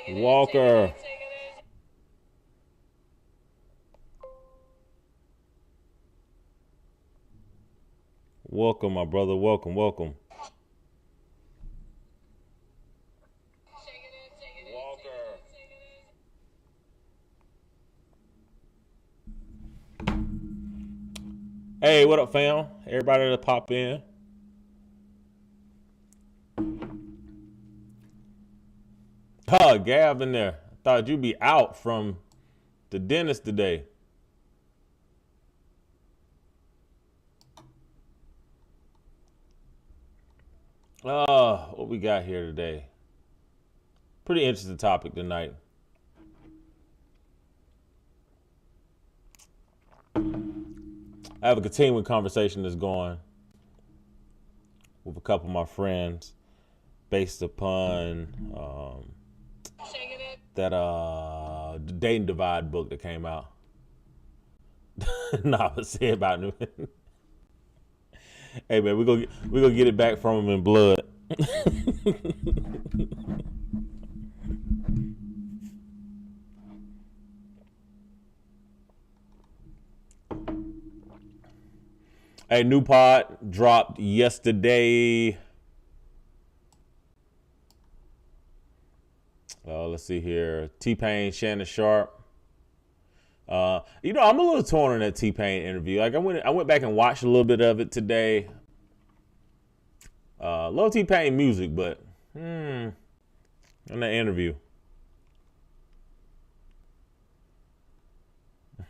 Walker. Welcome, my brother. Welcome, welcome. Hey, what up, fam? Everybody that pop in. Oh, Gav in there. Thought you'd be out from the dentist today. What we got here today? Pretty interesting topic tonight. I have a continuing conversation that's going with a couple of my friends based upon that the Dating Divide book that came out. Nah, but say about it. Hey man, we gonna get it back from him in blood. A new pod dropped yesterday. Let's see here. T-Pain, Shannon Sharp. I'm a little torn on that T-Pain interview. Like I went back and watched a little bit of it today. Love T-Pain music, but in that interview.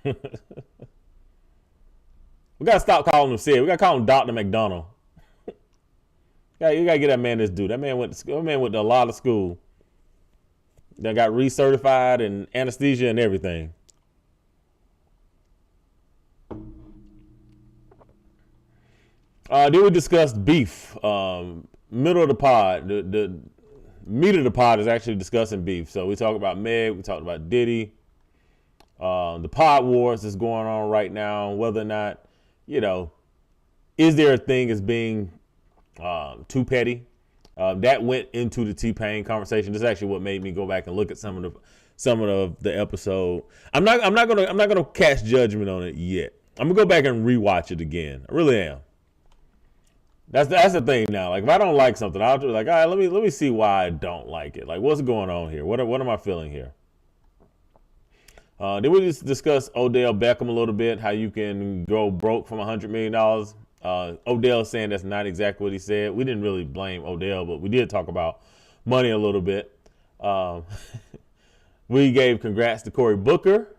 We gotta stop calling him Sid. We gotta call him Dr. McDonald. Yeah, you gotta get that man this dude. That man went to a lot of school. That got recertified and anesthesia and everything. Then we discussed beef. Middle of the pod. The meat of the pod is actually discussing beef. So we talked about Meg. We talked about Diddy. The pod wars is going on right now. Whether or not, is there a thing as being too petty? That went into the T-Pain conversation. This is actually what made me go back and look at some of the episode. I'm not gonna cast judgment on it yet. I'm gonna go back and rewatch it again. I really am. That's the thing now. Like if I don't like something, I'll be like, all right, let me see why I don't like it. Like what's going on here? What am I feeling here? Then we just discuss Odell Beckham a little bit, how you can go broke from $100 million. Odell saying that's not exactly what he said. We didn't really blame Odell, but we did talk about money a little bit. We gave congrats to Cory Booker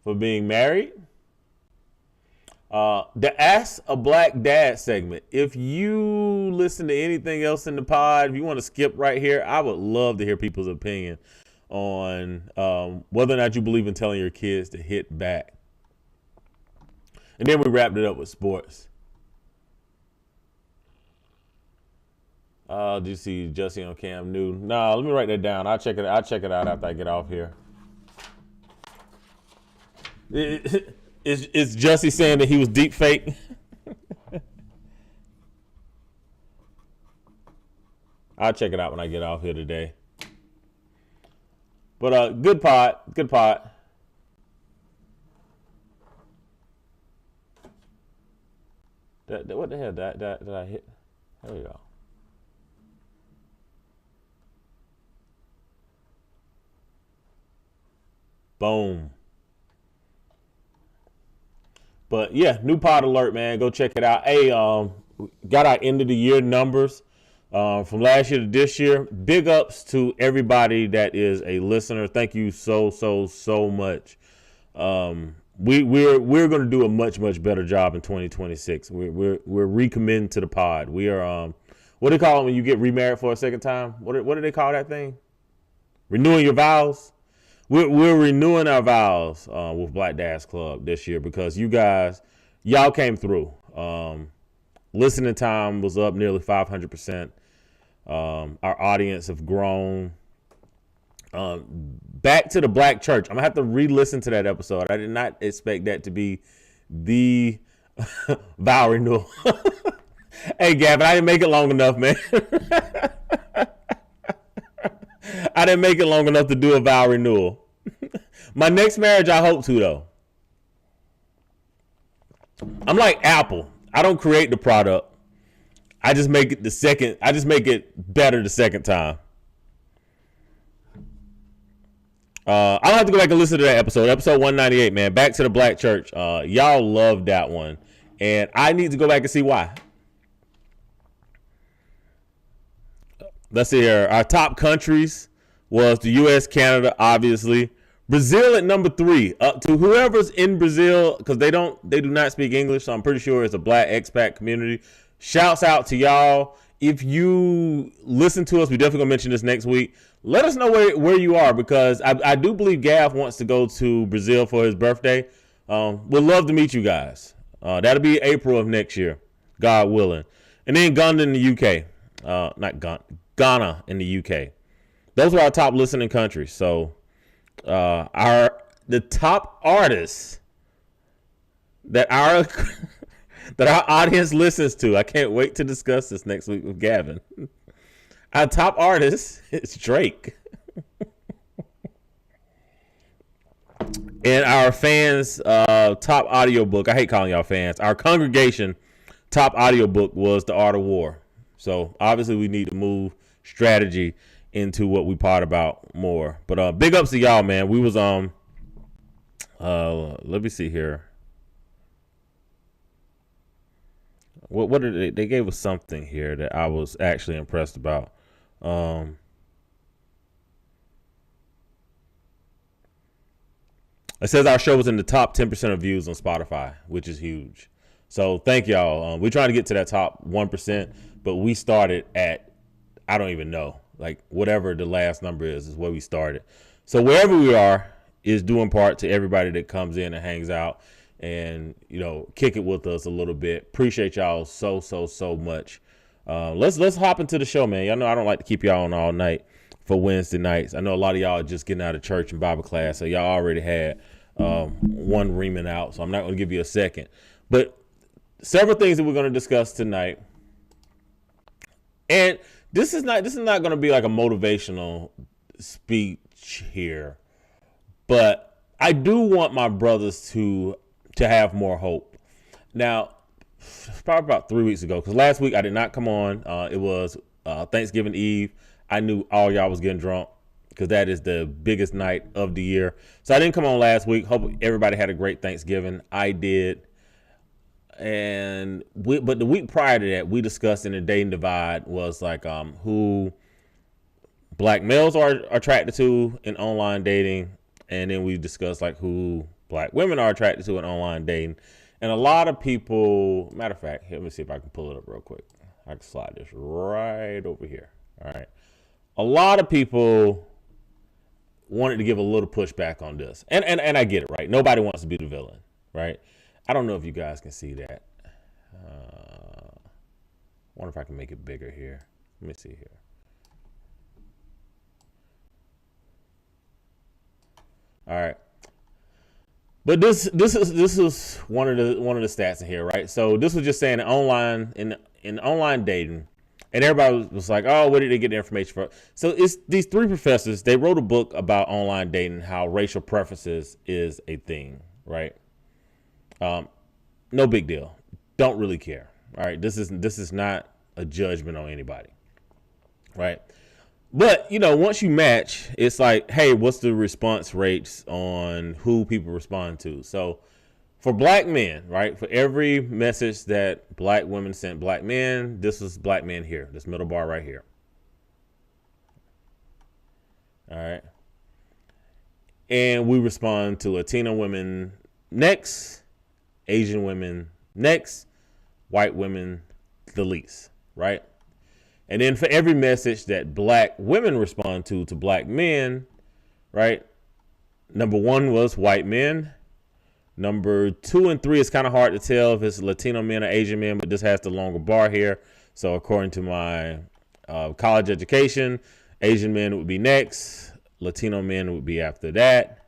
for being married. The Ask a Black Dad segment. If you listen to anything else in the pod, if you want to skip right here, I would love to hear people's opinion on whether or not you believe in telling your kids to hit back. And then we wrapped it up with sports. Do you see Jussie on Cam Newton? No, let me write that down. I'll check it out after I get off here. Is Jussie saying that he was deep fake? I'll check it out when I get off here today. But good pot. What the hell did I hit? There we go. Boom. But yeah, new pod alert, man. Go check it out. Hey, got our end of the year numbers from last year to this year. Big ups to everybody that is a listener. Thank you so much. We're going to do a much better job in 2026. We're recommitting to the pod. We are what do they call it when you get remarried for a second time? What do they call that thing? Renewing your vows. We're renewing our vows with Black Dads Club this year because y'all came through. Listening time was up nearly 500%. Our audience have grown. Back to the Black Church. I'm gonna have to re-listen to that episode. I did not expect that to be the vow renewal. Hey, Gavin, I didn't make it long enough, man. I didn't make it long enough to do a vow renewal. My next marriage, I hope to, though. I'm like Apple. I don't create the product. I just make it better the second time. I'll have to go back and listen to that episode 198, man. Back to the Black Church. Y'all loved that one. And I need to go back and see why. Let's see here. Our top countries was the U.S., Canada, obviously. Brazil at number 3. Up to whoever's in Brazil, because they do not speak English, so I'm pretty sure it's a black expat community. Shouts out to y'all. If you listen to us, we definitely gonna mention this next week. Let us know where you are, because I do believe Gav wants to go to Brazil for his birthday. We'd love to meet you guys. That'll be April of next year, God willing. And then Ghana in the UK. Ghana in the UK. Those are our top listening countries. So the top artists that our audience listens to. I can't wait to discuss this next week with Gavin. Our top artist is Drake. And our fans' top audiobook, I hate calling y'all fans, our congregation top audiobook was The Art of War. So obviously we need to move strategy into what we part about more. But big ups to y'all, man. We was let me see here. What did they gave us something here that I was actually impressed about. It says our show was in the top 10% of views on Spotify, which is huge. So thank y'all. We're trying to get to that top 1%, but we started at, I don't even know, like whatever the last number is where we started. So wherever we are is due in part to everybody that comes in and hangs out and, kick it with us a little bit. Appreciate y'all so much. Let's hop into the show, man. Y'all know I don't like to keep y'all on all night for Wednesday nights. I know a lot of y'all are just getting out of church and Bible class, so y'all already had one reaming out, so I'm not going to give you a second. But several things that we're going to discuss tonight. And this is not going to be like a motivational speech here, but I do want my brothers to have more hope. Now, probably about 3 weeks ago, because last week I did not come on. It was Thanksgiving Eve. I knew all y'all was getting drunk because that is the biggest night of the year. So I didn't come on last week. Hope everybody had a great Thanksgiving. I did. But the week prior to that, we discussed in the dating divide was like who black males are attracted to in online dating. And then we discussed like who black women are attracted to in online dating. And a lot of people, matter of fact, let me see if I can pull it up real quick. I can slide this right over here. All right. A lot of people wanted to give a little pushback on this. And I get it, right? Nobody wants to be the villain, right? I don't know if you guys can see that. I wonder if I can make it bigger here. Let me see here. All right. But this is one of the stats in here, right? So this was just saying online in online dating, and everybody was like, "Oh, where did they get the information from?" So it's these 3 professors. They wrote a book about online dating, how racial preferences is a thing, right? No big deal. Don't really care. All right. This is not a judgment on anybody, right? But, once you match, it's like, hey, what's the response rates on who people respond to? So for black men, right, for every message that black women sent black men, this was black men here, this middle bar right here. All right. And we respond to Latino women next, Asian women next, white women the least, right? And then for every message that black women respond to black men, right? Number 1 was white men. Number 2 and 3 is kind of hard to tell if it's Latino men or Asian men, but this has the longer bar here. So according to my college education, Asian men would be next. Latino men would be after that.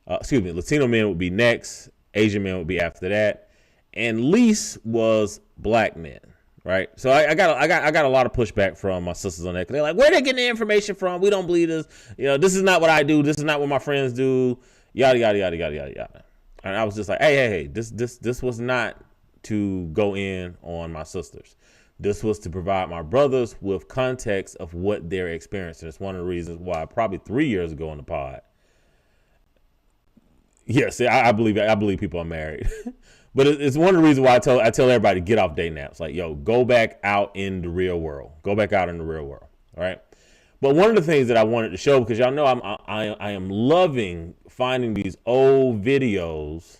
Latino men would be next. Asian men would be after that. And least was black men, right? So I got a lot of pushback from my sisters on that. Cause they're like, where they getting the information from? We don't believe this. This is not what I do. This is not what my friends do. Yada yada yada yada yada yada. And I was just like, hey, this was not to go in on my sisters. This was to provide my brothers with context of what they're experiencing. It's one of the reasons why probably 3 years ago on the pod. Yes, I believe people are married. But it's one of the reasons why I tell everybody to get off dating apps. Like, yo, go back out in the real world. Go back out in the real world. All right. But one of the things that I wanted to show, because y'all know I am loving finding these old videos.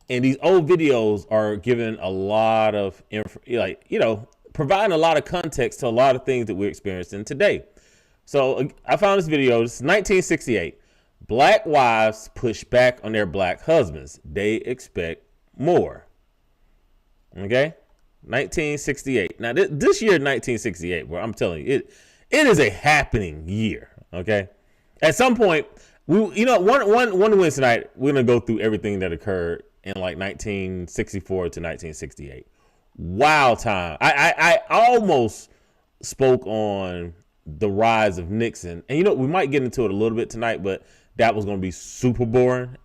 And these old videos are giving a lot of, providing a lot of context to a lot of things that we're experiencing today. So I found this video. This is 1968. Black wives push back on their black husbands. They expect more. Okay? 1968. Now, this year, 1968, where I'm telling you, it is a happening year. Okay? At some point, one Wednesday night, we're going to go through everything that occurred in like 1964 to 1968. Wild time. I almost spoke on the rise of Nixon. And we might get into it a little bit tonight, but that was going to be super boring.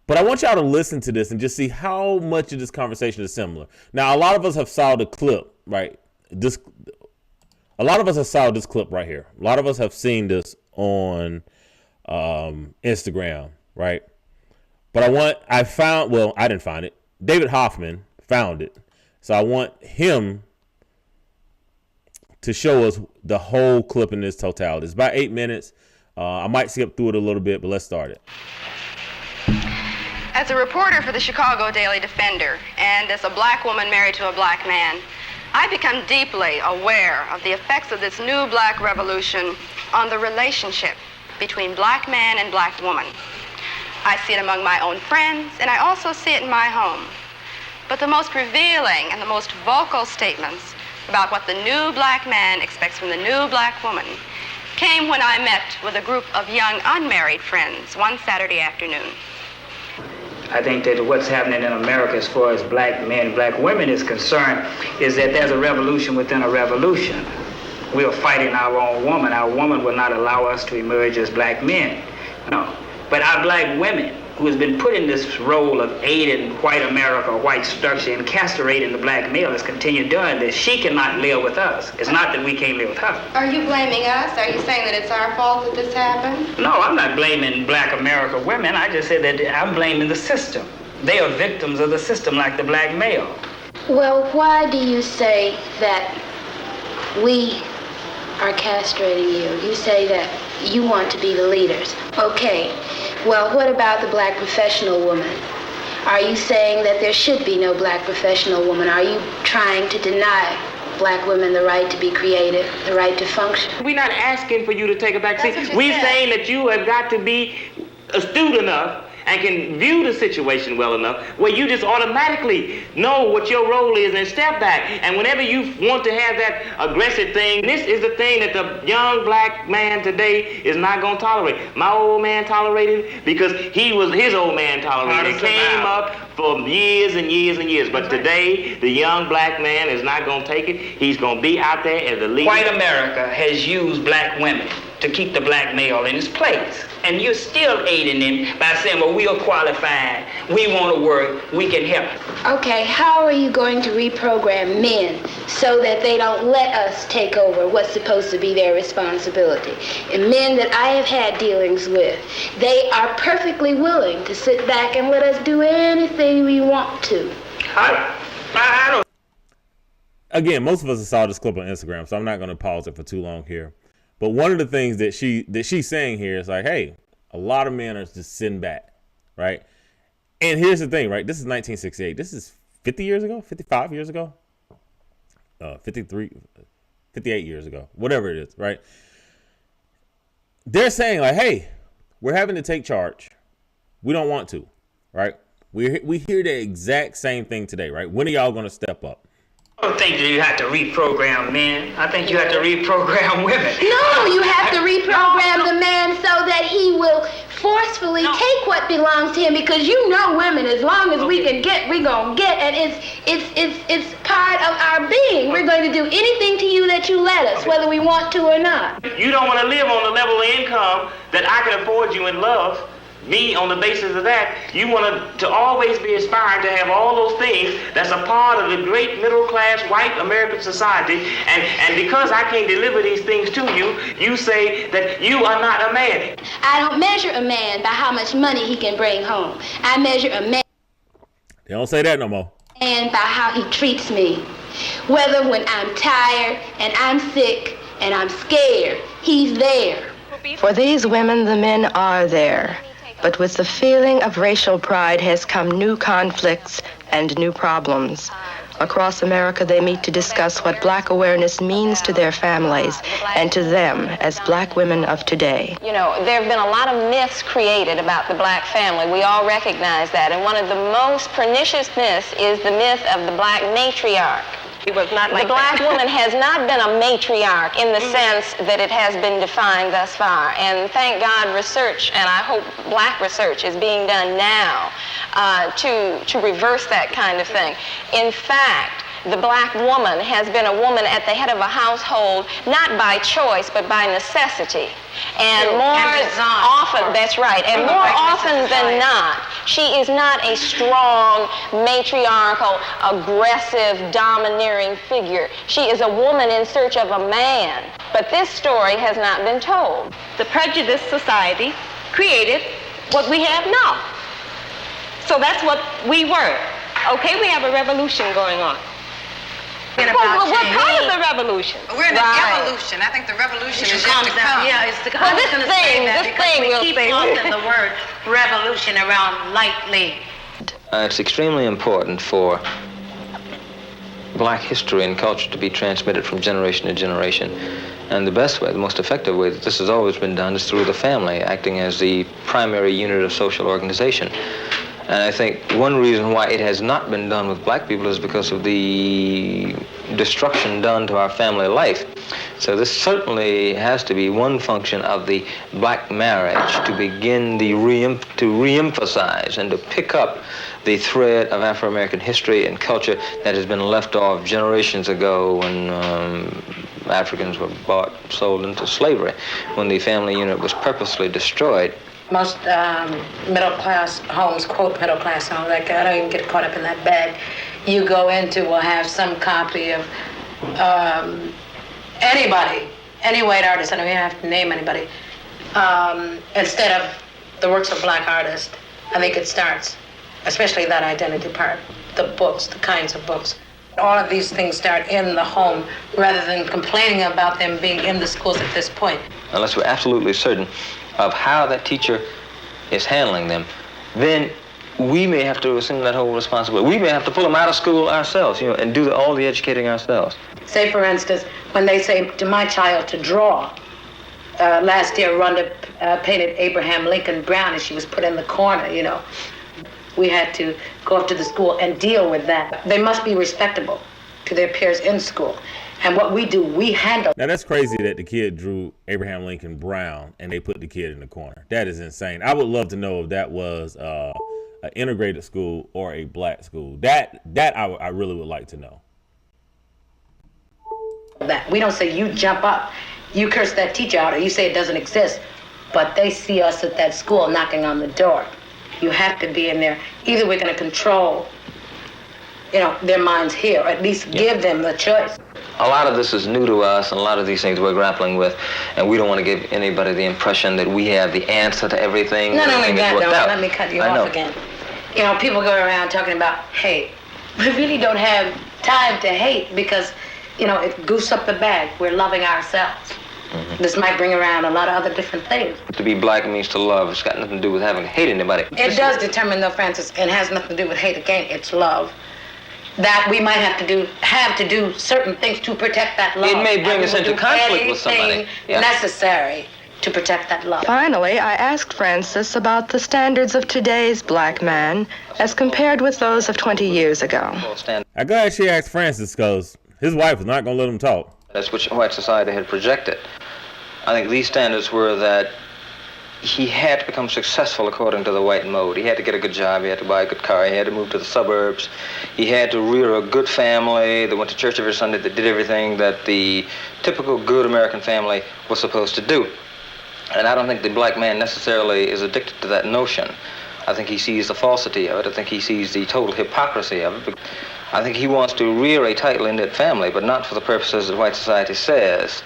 But I want y'all to listen to this and just see how much of this conversation is similar. Now, a lot of us have saw the clip, right? A lot of us have saw this clip right here. A lot of us have seen this on Instagram, right? But I didn't find it. David Hoffman found it. So I want him to show us the whole clip in this totality. It's about 8 minutes. I might skip through it a little bit, but let's start it. As a reporter for the Chicago Daily Defender, and as a black woman married to a black man, I become deeply aware of the effects of this new black revolution on the relationship between black man and black woman. I see it among my own friends, and I also see it in my home. But the most revealing and the most vocal statements about what the new black man expects from the new black woman came when I met with a group of young unmarried friends one Saturday afternoon. I think that what's happening in America as far as black men, black women is concerned is that there's a revolution within a revolution. We are fighting our own woman. Our woman will not allow us to emerge as black men. No. But our black women, who has been put in this role of aiding white America, white structure, and castrating the black male, has continued doing this. She cannot live with us. It's not that we can't live with her. Are you blaming us? Are you saying that it's our fault that this happened? No, I'm not blaming black America women. I just said that I'm blaming the system. They are victims of the system like the black male. Well, why do you say that we are castrating you? You say that you want to be the leaders. Okay. Well, what about the black professional woman? Are you saying that there should be no black professional woman? Are you trying to deny black women the right to be creative, the right to function? We're not asking for you to take a back seat. We're saying that you have got to be astute enough and can view the situation well enough where you just automatically know what your role is and step back. And whenever you want to have that aggressive thing, this is the thing that the young black man today is not going to tolerate. My old man tolerated it because his old man tolerated it. It came up for years and years and years. But today, the young black man is not going to take it. He's going to be out there as a leader. White America has used black women to keep the black male in his place. And you're still aiding them by saying, well, we are qualified, we want to work, we can help. Okay, how are you going to reprogram men so that they don't let us take over what's supposed to be their responsibility? And men that I have had dealings with, they are perfectly willing to sit back and let us do anything we want to. I don't. Again, most of us saw this clip on Instagram, so I'm not going to pause it for too long here. But one of the things that she's saying here is like, hey, a lot of men are just sitting back, right? And here's the thing, right? This is 1968. This is 50 years ago, 55 years ago, 53, 58 years ago, whatever it is, right? They're saying like, hey, we're having to take charge. We don't want to, right? We hear the exact same thing today, right? When are y'all going to step up? I don't think that you have to reprogram men. I think you have to reprogram women. No, you have to reprogram the man so that he will forcefully take what belongs to him, because you know women, as long as we can get, we're going to get, and it's part of our being. We're going to do anything to you that you let us, whether we want to or not. You don't want to live on the level of income that I can afford you in love. Me, on the basis of that, you want to always be aspiring to have all those things that's a part of the great middle-class white American society, and because I can't deliver these things to you, you say that you are not a man. I don't measure a man by how much money he can bring home. I measure a man They don't say that no more. by how he treats me. Whether when I'm tired and I'm sick and I'm scared, he's there. For these women, the men are there. But with the feeling of racial pride has come new conflicts and new problems. Across America, they meet to discuss what black awareness means to their families and to them as black women of today. You know, there have been a lot of myths created about the black family. We all recognize that. And one of the most pernicious myths is the myth of the black matriarch. It was not like the black woman has not been a matriarch in the sense that it has been defined thus far. And thank God research, and I hope black research, is being done now to reverse that kind of thing. In fact, the black woman has been a woman at the head of a household, not by choice, but by necessity. And more often, that's right, and more often than not, she is not a strong, matriarchal, aggressive, domineering figure. She is a woman in search of a man. But this story has not been told. The prejudiced society created what we have now. So that's what we were. Okay, we have a revolution going on. We're part of the revolution. We're in the evolution. I think the revolution is yet to come. Yeah, it's the Well, this thing we keep tossing the word revolution around lightly. It's extremely important for black history and culture to be transmitted from generation to generation. And the best way, the most effective way that this has always been done is through the family, acting as the primary unit of social organization. And I think one reason why it has not been done with black people is because of the destruction done to our family life. So this certainly has to be one function of the black marriage, to begin to reemphasize and to pick up the thread of Afro-American history and culture that has been left off generations ago when Africans were bought, sold into slavery, when the family unit was purposely destroyed. Most middle-class homes, quote middle-class homes, like I don't even get caught up in that bag, you go into will have some copy of anybody, any white artist, I don't even have to name anybody, instead of the works of black artists. I think it starts, especially that identity part, the books, the kinds of books. All of these things start in the home rather than complaining about them being in the schools at this point. Unless we're absolutely certain of how that teacher is handling them, then we may have to assume that whole responsibility. We may have to pull them out of school ourselves, and do all the educating ourselves. Say, for instance, when they say to my child to draw, last year Rhonda painted Abraham Lincoln Brown and she was put in the corner, We had to go up to the school and deal with that. They must be respectable to their peers in school. And what we do, we handle. Now, that's crazy that the kid drew Abraham Lincoln Brown and they put the kid in the corner. That is insane. I would love to know if that was an integrated school or a black school. That I really would like to know. That we don't say you jump up, you curse that teacher out, or you say it doesn't exist. But they see us at that school knocking on the door. You have to be in there. Either we're going to control, their minds here, or at least give them the choice. A lot of this is new to us, and a lot of these things we're grappling with, and we don't want to give anybody the impression that we have the answer to everything. Not only that, let me cut you off again. People go around talking about hate. We really don't have time to hate because, it goofs up the bag. We're loving ourselves. Mm-hmm. This might bring around a lot of other different things. To be black means to love. It's got nothing to do with having to hate anybody. It does determine, though, Francis, and has nothing to do with hate. Again, it's love. That we might have to do certain things to protect that love. It may bring us into conflict with somebody. Necessary to protect that love. Finally, I asked Francis about the standards of today's black man as compared with those of 20 years ago. I'm glad she asked Francis because his wife was not going to let him talk. That's what white society had projected. I think these standards were that he had to become successful according to the white mode. He had to get a good job, he had to buy a good car, he had to move to the suburbs, he had to rear a good family that went to church every Sunday, that did everything that the typical good American family was supposed to do. And I don't think the black man necessarily is addicted to that notion. I think he sees the falsity of it. I think he sees the total hypocrisy of it. I think he wants to rear a tightly knit family, but not for the purposes that white society says.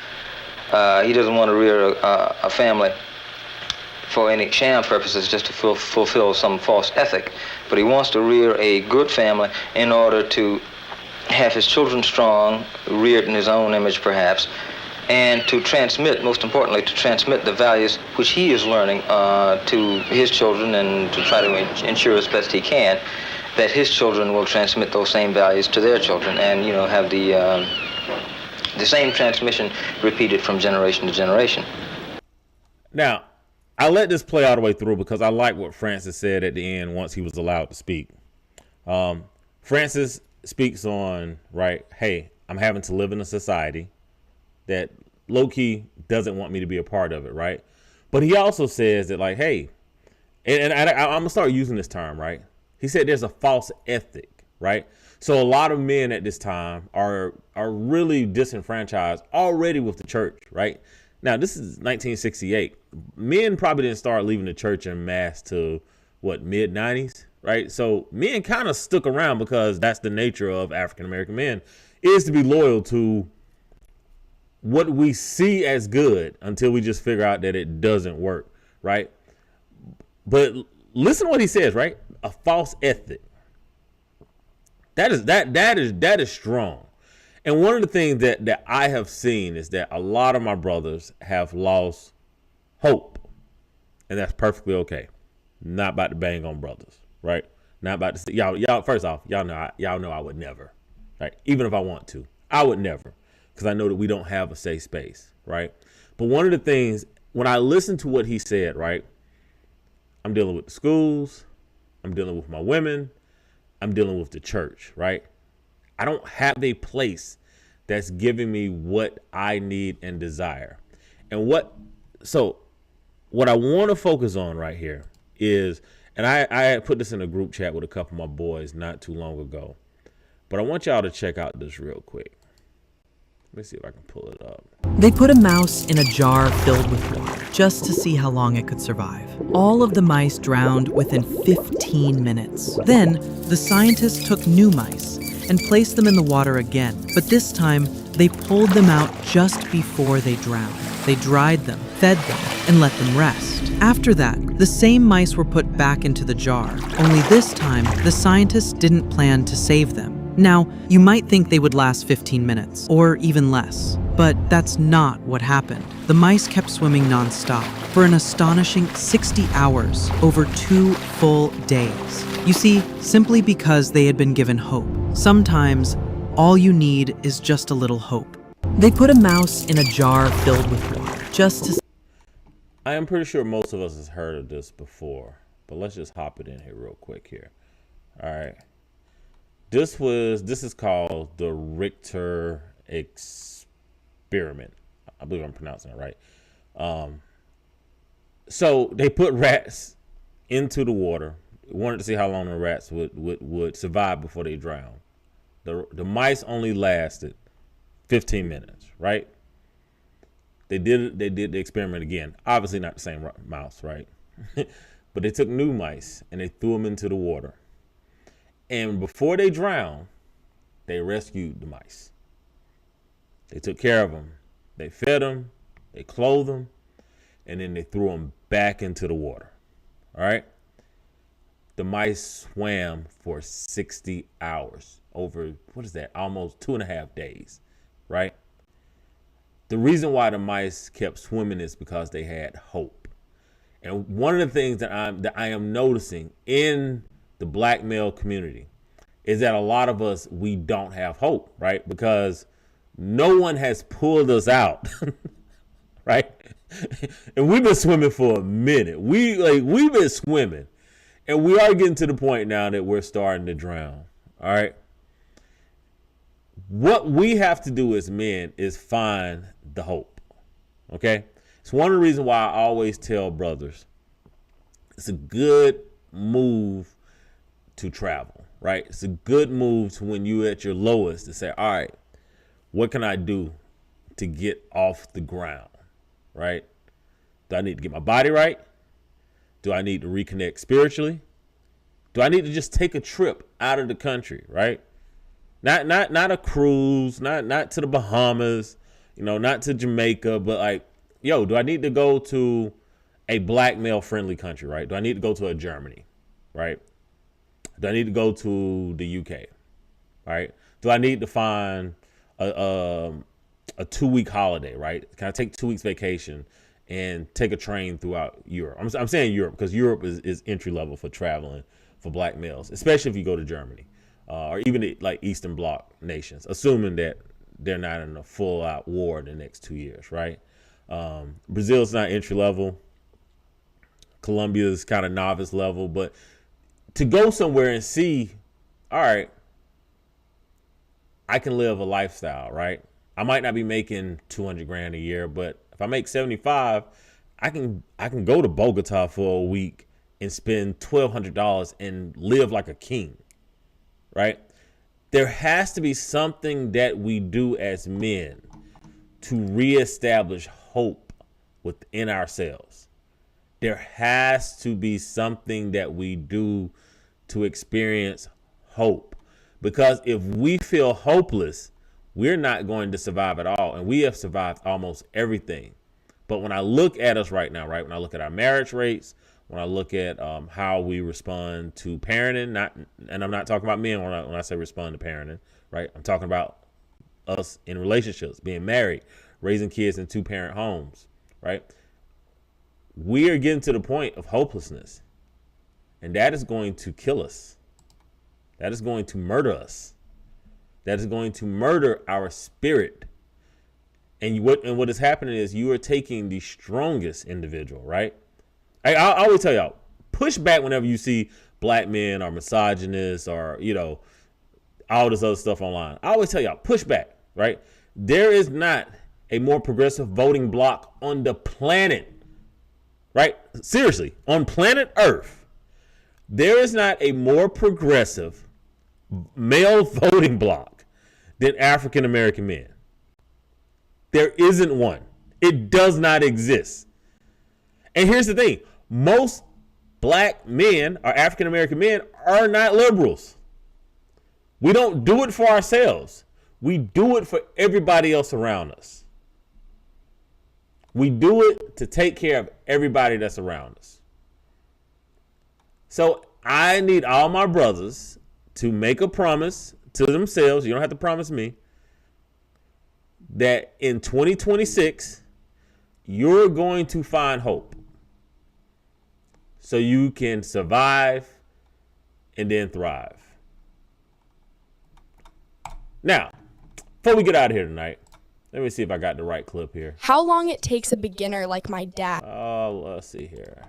He doesn't want to rear a family for any sham purposes, just to fulfill some false ethic. But he wants to rear a good family in order to have his children strong, reared in his own image perhaps, and to transmit, most importantly, to transmit the values which he is learning to his children, and to try to ensure as best he can that his children will transmit those same values to their children, and have the same transmission repeated from generation to generation. Now, I let this play all the way through because I like what Francis said at the end once he was allowed to speak. Francis speaks on, right, hey, I'm having to live in a society that low-key doesn't want me to be a part of it, right? But he also says that, like, hey, and I'm going to start using this term, right? He said there's a false ethic, right? So a lot of men at this time are really disenfranchised already with the church, right? Now, this is 1968. Men probably didn't start leaving the church en masse to, mid-90s, right? So men kind of stuck around because that's the nature of African-American men, is to be loyal to what we see as good until we just figure out that it doesn't work, right? But listen to what he says, right? A false ethic. That is strong. And one of the things that I have seen is that a lot of my brothers have lost hope. And that's perfectly okay. Not about to bang on brothers, right? Not about to y'all first off, y'all know I would never, right? Even if I want to, I would never, because I know that we don't have a safe space, right? But one of the things, when I listen to what he said, right? I'm dealing with the schools, I'm dealing with my women, I'm dealing with the church, right? I don't have a place that's giving me what I need and desire. And what I want to focus on right here is, and I put this in a group chat with a couple of my boys not too long ago, but I want y'all to check out this real quick. Let me see if I can pull it up. They put a mouse in a jar filled with water just to see how long it could survive. All of the mice drowned within 15 minutes. Then, the scientists took new mice and placed them in the water again. But this time, they pulled them out just before they drowned. They dried them, fed them, and let them rest. After that, the same mice were put back into the jar. Only this time, the scientists didn't plan to save them. Now, you might think they would last 15 minutes, or even less. But that's not what happened. The mice kept swimming nonstop for an astonishing 60 hours, over 2 full days. You see, simply because they had been given hope. Sometimes, all you need is just a little hope. They put a mouse in a jar filled with water, just to... I am pretty sure most of us has heard of this before, but let's just hop it in here real quick here. All right. This is called the Richter experiment. I believe I'm pronouncing it right. So they put rats into the water, wanted to see how long the rats would survive before they drowned. The mice only lasted 15 minutes, right? They did the experiment again. Obviously not the same mouse, right? But they took new mice and they threw them into the water. And before they drowned, they rescued the mice. They took care of them. They fed them, they clothed them, and then they threw them back into the water. All right? The mice swam for 60 hours, over, almost 2.5 days, right? The reason why the mice kept swimming is because they had hope. And one of the things that I am noticing in the black male community is that a lot of us, we don't have hope, right? Because no one has pulled us out, right? And we've been swimming for a minute. We've been swimming, and we are getting to the point now that we're starting to drown. All right. What we have to do as men is find the hope. Okay. It's one of the reasons why I always tell brothers it's a good move to travel, right? It's a good move to when you're at your lowest to say, all right, what can I do to get off the ground, right? Do I need to get my body right? Do I need to reconnect spiritually? Do I need to just take a trip out of the country, right? Not a cruise, not to the Bahamas, not to Jamaica, but like, yo, do I need to go to a black male friendly country, right? Do I need to go to a Germany, right? Do I need to go to the UK, right? Do I need to find a 2-week holiday, right? Can I take 2 weeks vacation and take a train throughout Europe? I'm saying Europe because Europe is entry level for traveling for black males, especially if you go to Germany or even like Eastern Bloc nations, assuming that they're not in a full out war in the next 2 years, right? Brazil's not entry level. Colombia is kind of novice level, but to go somewhere and see, all right, I can live a lifestyle, right? I might not be making 200 grand a year, but if I make 75, I can go to Bogota for a week and spend $1,200 and live like a king, right? There has to be something that we do as men to reestablish hope within ourselves. There has to be something that we do to experience hope. Because if we feel hopeless, we're not going to survive at all. And we have survived almost everything. But when I look at us right now, right, when I look at our marriage rates, when I look at how we respond to parenting, and I'm not talking about men when I say respond to parenting, right? I'm talking about us in relationships, being married, raising kids in 2-parent homes, right? We are getting to the point of hopelessness. And that is going to kill us. That is going to murder us. That is going to murder our spirit. And what is happening is you are taking the strongest individual, right? I always tell y'all, push back whenever you see black men or misogynists or, all this other stuff online. I always tell y'all, push back, right? There is not a more progressive voting bloc on the planet, right? Seriously, on planet Earth. There is not a more progressive male voting bloc than African American men. There isn't one. It does not exist. And here's the thing. Most black men or African American men are not liberals. We don't do it for ourselves. We do it for everybody else around us. We do it to take care of everybody that's around us. So I need all my brothers to make a promise to themselves. You don't have to promise me. That in 2026, you're going to find hope. So you can survive and then thrive. Now, before we get out of here tonight, let me see if I got the right clip here. How long it takes a beginner like my dad. Oh, let's see here.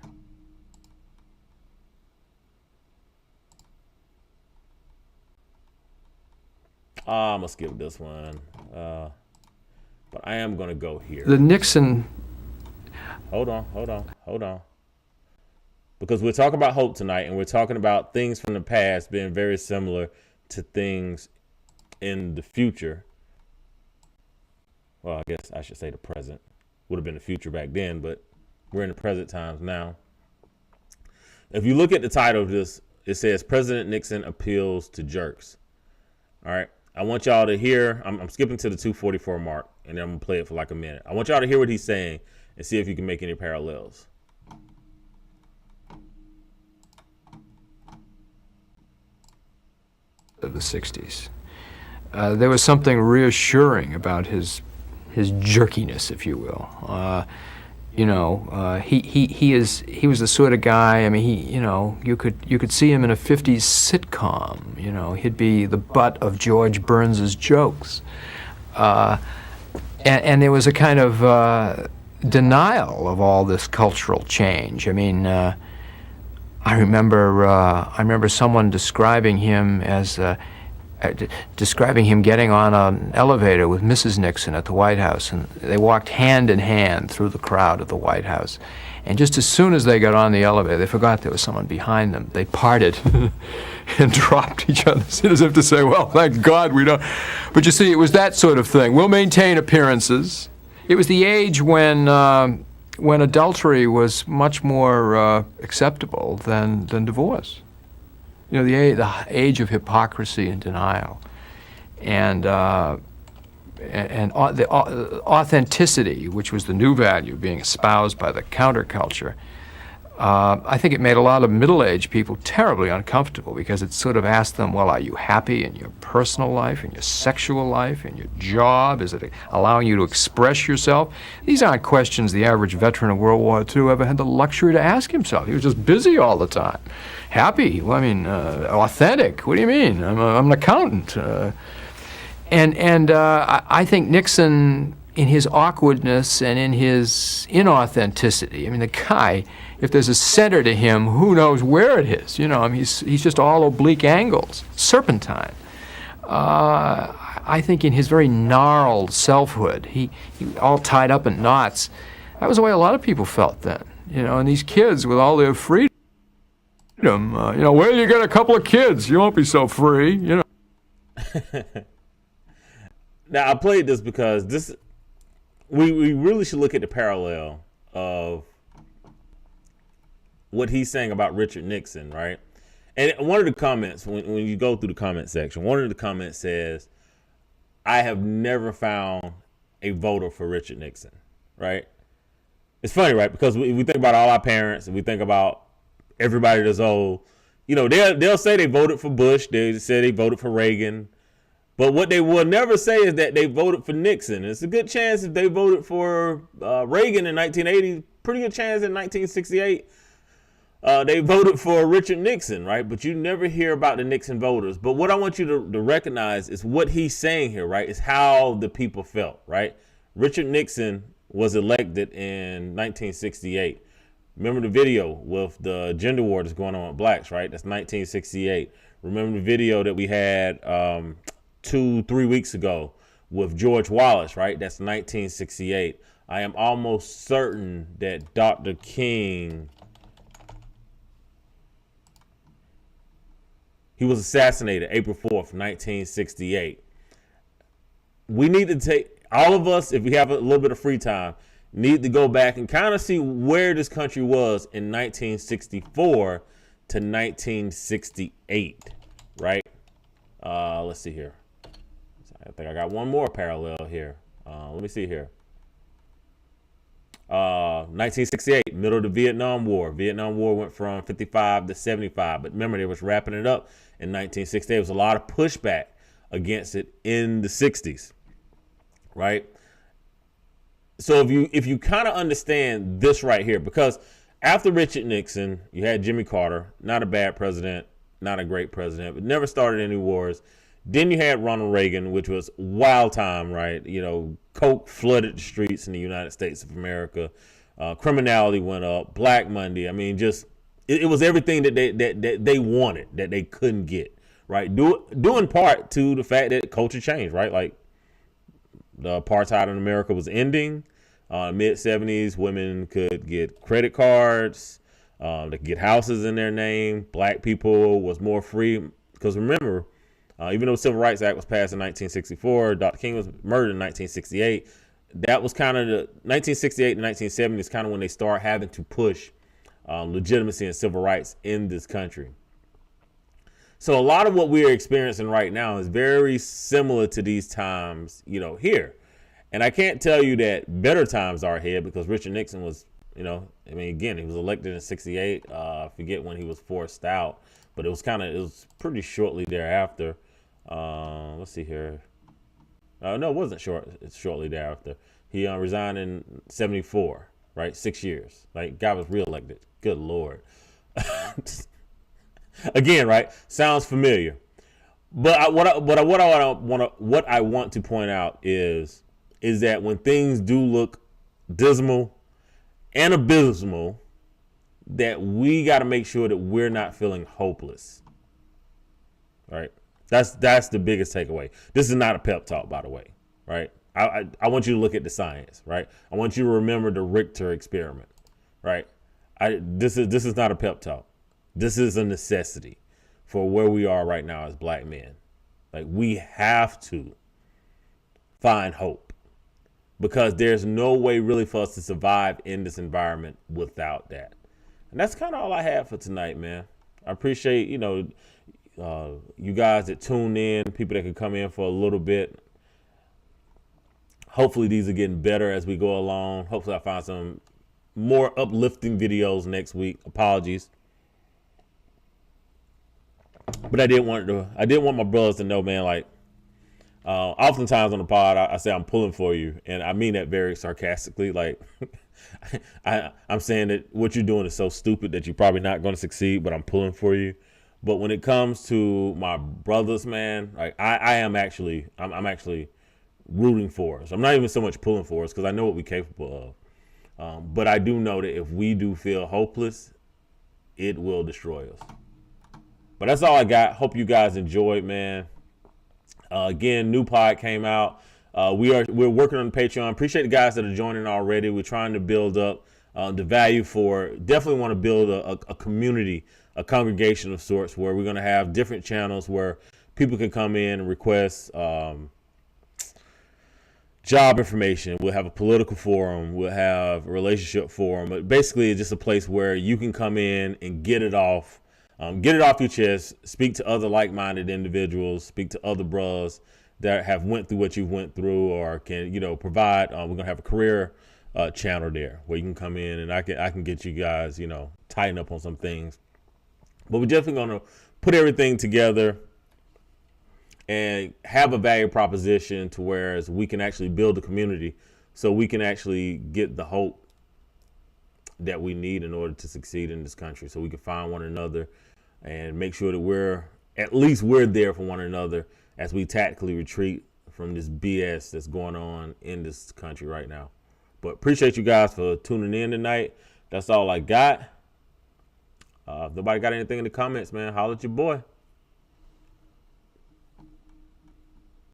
I'm going to skip this one. But I am going to go here. The Nixon... Hold on. Because we're talking about hope tonight, and we're talking about things from the past being very similar to things in the future. Well, I guess I should say the present. Would have been the future back then, but we're in the present times now. If you look at the title of this, it says President Nixon appeals to jerks. All right. I want y'all to hear, I'm skipping to the 2:44 mark, and then I'm going to play it for like a minute. I want y'all to hear what he's saying and see if you can make any parallels. Of the 60s. There was something reassuring about his jerkiness, if you will. He was the sort of guy. I mean, you could see him in a 50s sitcom. He'd be the butt of George Burns's jokes, and there was a kind of denial of all this cultural change. I mean, I remember someone describing him as describing him getting on an elevator with Mrs. Nixon at the White House, and they walked hand in hand through the crowd at the White House. And just as soon as they got on the elevator, they forgot there was someone behind them. They parted and dropped each other, as if to say, well, thank God we don't. But you see, it was that sort of thing. We'll maintain appearances. It was the age when adultery was much more acceptable than divorce. You know, the age of hypocrisy and denial, and the authenticity, which was the new value being espoused by the counterculture. I think it made a lot of middle-aged people terribly uncomfortable because it sort of asked them, well, are you happy in your personal life, in your sexual life, in your job? Is it allowing you to express yourself? These aren't questions the average veteran of World War II ever had the luxury to ask himself. He was just busy all the time. Happy? Well, I mean, authentic? What do you mean? I'm an accountant. I think Nixon, in his awkwardness and in his inauthenticity, I mean, the guy, if there's a center to him, who knows where it is? You know, I mean, he's just all oblique angles, serpentine. I think in his very gnarled selfhood, he all tied up in knots. That was the way a lot of people felt then. You know, and these kids with all their freedom, you know, well, you get a couple of kids, you won't be so free, you know. Now, I played this because we really should look at the parallel of what he's saying about Richard Nixon, right? And one of the comments, when you go through the comment section, one of the comments says, I have never found a voter for Richard Nixon, right? It's funny, right? Because we think about all our parents and we think about everybody that's old. You know, they'll say they voted for Bush. They say they voted for Reagan. But what they will never say is that they voted for Nixon. It's a good chance if they voted for Reagan in 1980, pretty good chance in 1968 they voted for Richard Nixon, right? But you never hear about the Nixon voters. But what I want you to recognize is what he's saying here, right? Is how the people felt, right? Richard Nixon was elected in 1968. Remember the video with the gender war that's going on with blacks, right? That's 1968. Remember the video that we had 2-3 weeks ago with George Wallace, right? That's 1968. I am almost certain that Dr. King, he was assassinated April 4th, 1968. We need to take, all of us, if we have a little bit of free time, need to go back and kind of see where this country was in 1964 to 1968, right? Let's see here. I think I got one more parallel here. Let me see here. 1968, middle of the Vietnam War. Vietnam War went from 55 to 75. But remember, they was wrapping it up in 1968. There was a lot of pushback against it in the 60s, right? So if you kind of understand this right here, because after Richard Nixon, you had Jimmy Carter, not a bad president, not a great president, but never started any wars. Then you had Ronald Reagan, which was wild time, right? You know, coke flooded the streets in the United States of America. Criminality went up. Black Monday. I mean, just it was everything that they wanted that they couldn't get, right? Due in part to the fact that culture changed, right? Like the apartheid in America was ending. Mid 70s, women could get credit cards. They could get houses in their name. Black people was more free because remember. Even though the Civil Rights Act was passed in 1964, Dr. King was murdered in 1968. That was kind of the 1968 to 1970 is kind of when they start having to push legitimacy and civil rights in this country. So a lot of what we're experiencing right now is very similar to these times, you know, here. And I can't tell you that better times are ahead because Richard Nixon was, you know, I mean, again, he was elected in 68. I forget when he was forced out, but it was pretty shortly thereafter. Let's see here. No, it wasn't shortly thereafter. He resigned in 74, right? 6 years. Like, guy was reelected. Good Lord. Again, right? Sounds familiar. But what I want to point out is that when things do look dismal and abysmal, that we got to make sure that we're not feeling hopeless. Right? That's the biggest takeaway. This is not a pep talk, by the way, right? I want you to look at the science, right? I want you to remember the Richter experiment, right? This is not a pep talk. This is a necessity for where we are right now as black men. Like, we have to find hope, because there's no way really for us to survive in this environment without that. And that's kind of all I have for tonight, man. I appreciate, you guys that tune in, people that can come in for a little bit. Hopefully these are getting better as we go along. Hopefully I find some more uplifting videos next week. Apologies. But I didn't want my brothers to know, man, like, oftentimes on the pod, I say I'm pulling for you, and I mean that very sarcastically. Like, I'm saying that what you're doing is so stupid that you're probably not going to succeed, but I'm pulling for you. But when it comes to my brothers, man, like, I'm actually rooting for us. I'm not even so much pulling for us, because I know what we're capable of. But I do know that if we do feel hopeless, it will destroy us. But that's all I got. Hope you guys enjoyed, man. Again, new pod came out. We're working on Patreon. Appreciate the guys that are joining already. We're trying to build up the value for. Definitely want to build a community, a congregation of sorts, where we're going to have different channels where people can come in and request job information. We'll have a political forum. We'll have a relationship forum. But basically, it's just a place where you can come in and get it off. Get it off your chest, speak to other like-minded individuals, speak to other bros that have went through what you went through, or can, provide. We're going to have a career channel there where you can come in and I can get you guys, tighten up on some things. But we're definitely going to put everything together and have a value proposition to whereas we can actually build a community, so we can actually get the hope that we need in order to succeed in this country, so we can find one another and make sure that we're there for one another as we tactically retreat from this BS that's going on in this country right now. But appreciate you guys for tuning in tonight. That's all I got. If nobody got anything in the comments, man, holler at your boy.